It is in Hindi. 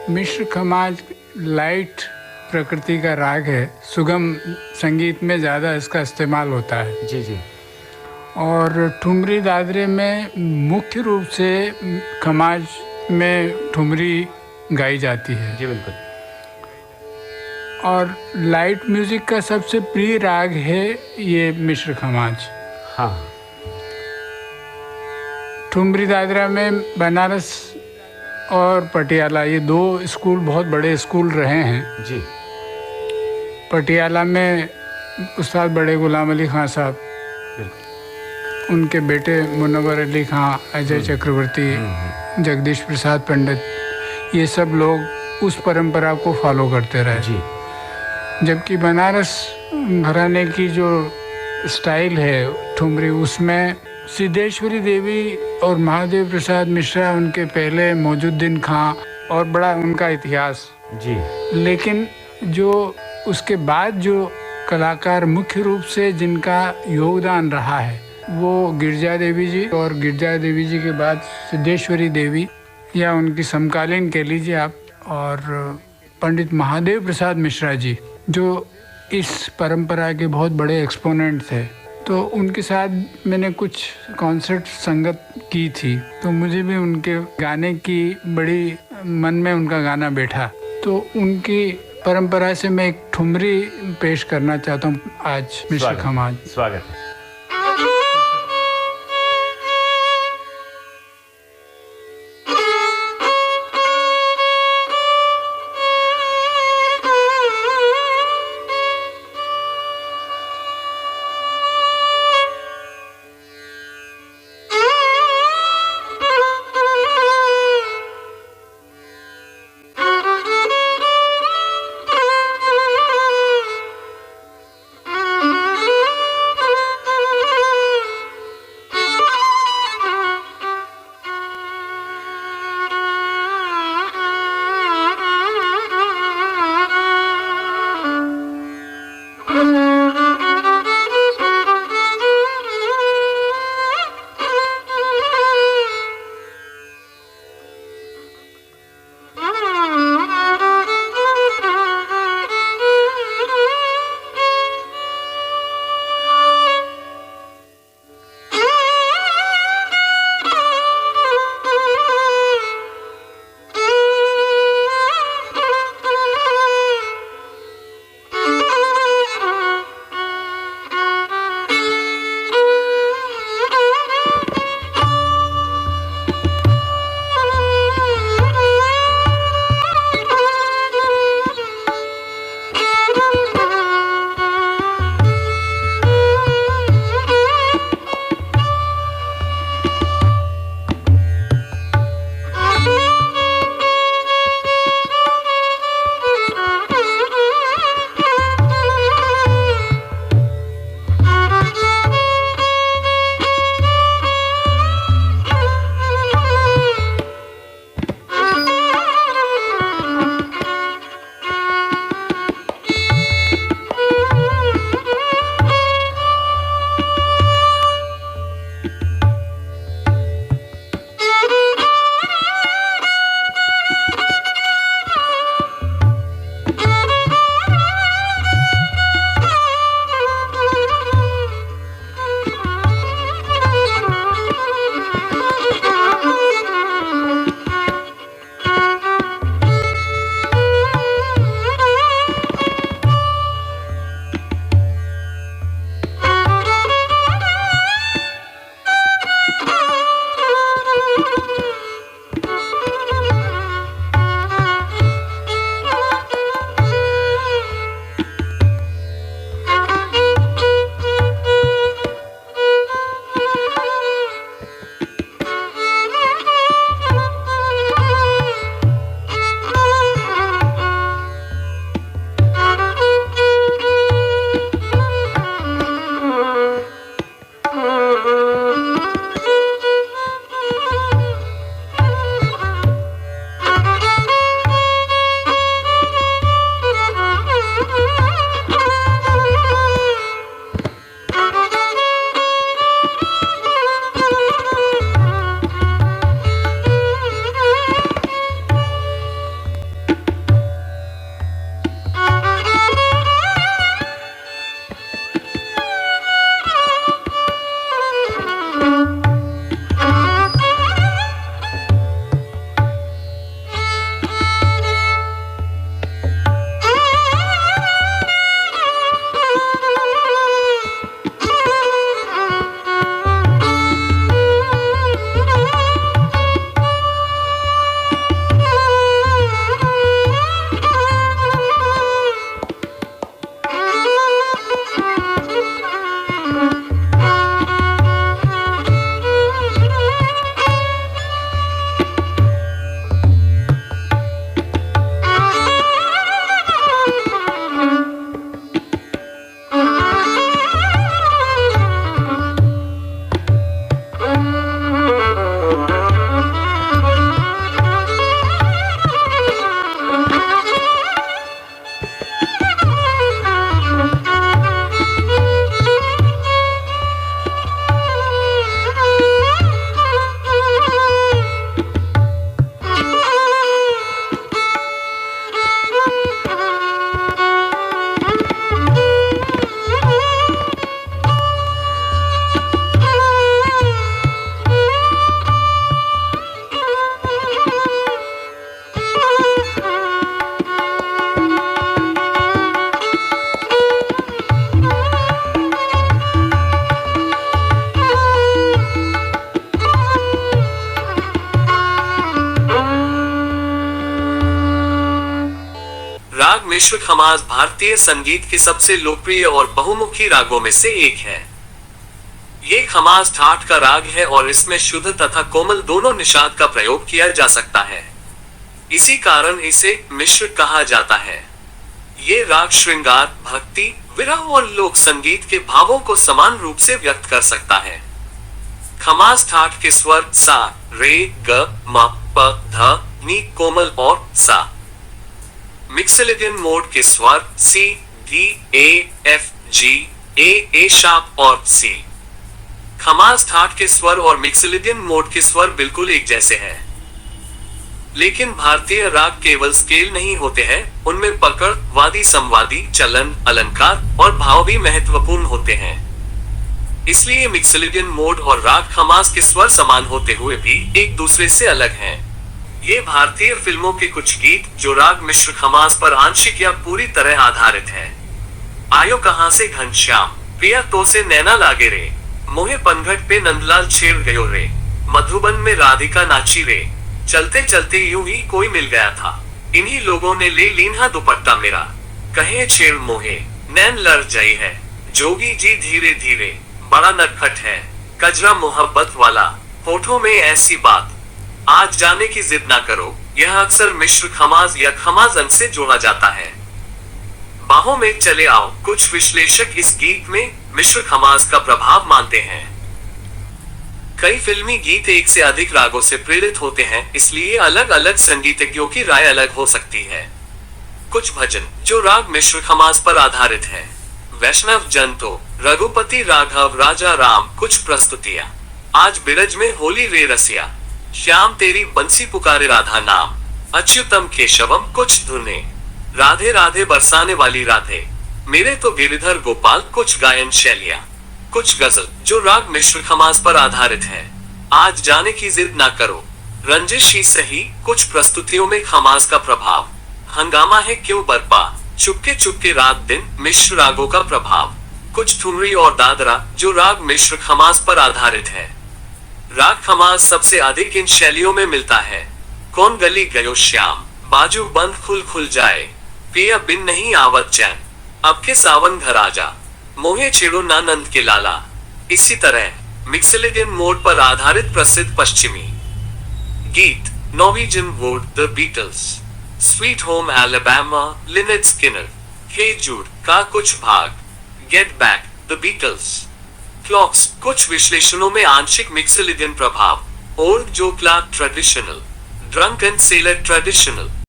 मिश्र खमाज लाइट प्रकृति का राग है, सुगम संगीत में ज़्यादा इसका इस्तेमाल होता है। जी जी। और ठुमरी दादरे में मुख्य रूप से खमाज में ठुमरी गाई जाती है। जी बिल्कुल। और लाइट म्यूज़िक का सबसे प्रिय राग है ये मिश्र खमाज। हाँ। ठुमरी दादरा में बनारस और पटियाला, ये दो स्कूल बहुत बड़े स्कूल रहे हैं। जी। पटियाला में उस्ताद बड़े गुलाम अली खां साहब, उनके बेटे मुनव्वर अली खां, अजय चक्रवर्ती, जगदीश प्रसाद पंडित, ये सब लोग उस परंपरा को फॉलो करते रहे। जी। जबकि बनारस घराने की जो स्टाइल है ठुमरी, उसमें सिद्धेश्वरी देवी और महादेव प्रसाद मिश्रा उनके पहले, मौजूद्दीन खां, और बड़ा उनका इतिहास। जी। लेकिन जो उसके बाद जो कलाकार मुख्य रूप से जिनका योगदान रहा है वो गिरजा देवी जी, और गिरजा देवी जी के बाद सिद्धेश्वरी देवी, या उनकी समकालीन कह लीजिए आप, और पंडित महादेव प्रसाद मिश्रा जी, जो इस परंपरा के बहुत बड़े एक्सपोनेंट थे। तो उनके साथ मैंने कुछ कॉन्सर्ट संगत की थी, तो मुझे भी उनके गाने की बड़ी मन में उनका गाना बैठा। तो उनकी परंपरा से मैं एक ठुमरी पेश करना चाहता हूँ आज, मिश्र खमाज। स्वागत है। राग मिश्र खमाज भारतीय संगीत के सबसे लोकप्रिय और बहुमुखी रागों में से एक है। ये खमाज ठाठ का राग है और इसमें शुद्ध तथा कोमल दोनों निषाद का प्रयोग किया जा सकता है। इसी कारण इसे मिश्र कहा जाता है। ये राग श्रृंगार, भक्ति, विरह और लोक संगीत के भावों को समान रूप से व्यक्त कर सकता है। खमाज ठाठ के स्वर सा, रे, ग, म, प, ध, नी कोमल और सा। मिक्सिलिडियन मोड के स्वर सी, डी, ए, एफ, जी, ए शार्प और सी। खमाज ठाठ के स्वर और मिक्सिलिडियन मोड के स्वर बिल्कुल एक जैसे हैं। लेकिन भारतीय राग केवल स्केल नहीं होते हैं, उनमें पकड़, वादी संवादी, चलन, अलंकार और भाव भी महत्वपूर्ण होते हैं। इसलिए मिक्सिलिडियन मोड और राग खमाज के स्वर समान होते हुए भी एक दूसरे से अलग हैं। ये भारतीय फिल्मों के कुछ गीत जो राग मिश्र खमाज पर आंशिक या पूरी तरह आधारित हैं। आयो कहां से घनश्याम, पिया तो से नैना लागे रे, मोहे पनघट पे नंदलाल छेड़ गयो रे, मधुबन में राधिका नाची रे, चलते चलते यूं ही कोई मिल गया था, इन्हीं लोगों ने ले लीन्हा दुपट्टा मेरा, कहे छेड़ मोहे, नैन लड़ जाई है, जोगी जी धीरे धीरे, बड़ा नटखट है, कजरा मोहब्बत वाला, होठों में ऐसी बात, आज जाने की जिद ना करो, यह अक्सर मिश्र खमाज या खमाजन से जोड़ा जाता है। बाहों में चले आओ, कुछ विश्लेषक इस गीत में मिश्र खमाज का प्रभाव मानते हैं। कई फिल्मी गीत एक से अधिक रागों से प्रेरित होते हैं, इसलिए अलग अलग संगीतज्ञों की राय अलग हो सकती है। कुछ भजन जो राग मिश्र खमाज पर आधारित है। वैष्णव जन तो रघुपति राघव राजा राम, कुछ प्रस्तुतियां। आज बिरज में होली रे रसिया, श्याम तेरी बंसी पुकारे राधा नाम, अच्युतम केशवम, कुछ धुने। राधे राधे बरसाने वाली राधे, मेरे तो गिरिधर गोपाल, कुछ गायन शैलियां। कुछ गजल जो राग मिश्र खमाज पर आधारित है। आज जाने की जिद ना करो, रंजिश ही सही, कुछ प्रस्तुतियों में खमाज का प्रभाव। हंगामा है क्यों बरपा, चुपके चुपके रात दिन, मिश्र रागों का प्रभाव। कुछ ठुमरी और दादरा जो राग मिश्र खमाज पर आधारित है। राग खमाज सबसे अधिक इन शैलियों में मिलता है। कौन गली गयो श्याम, बाजू बंद खुल खुल जाए, पिया बिन नहीं आवत चैन, अब के सावन घर आजा, मोहे छेड़ो ना नंद के लाला। इसी तरह मिक्सिलिडियन मोड पर आधारित प्रसिद्ध पश्चिमी गीत Norwegian wood, the Beatles, sweet home Alabama, Lynyrd Skynyrd, hey Jude का कुछ भाग, get back, the Beatles. Clocks कुछ विश्लेषणों में आंशिक मिक्सिलिडियन प्रभाव। Old Joe Clark traditional, drunken sailor traditional.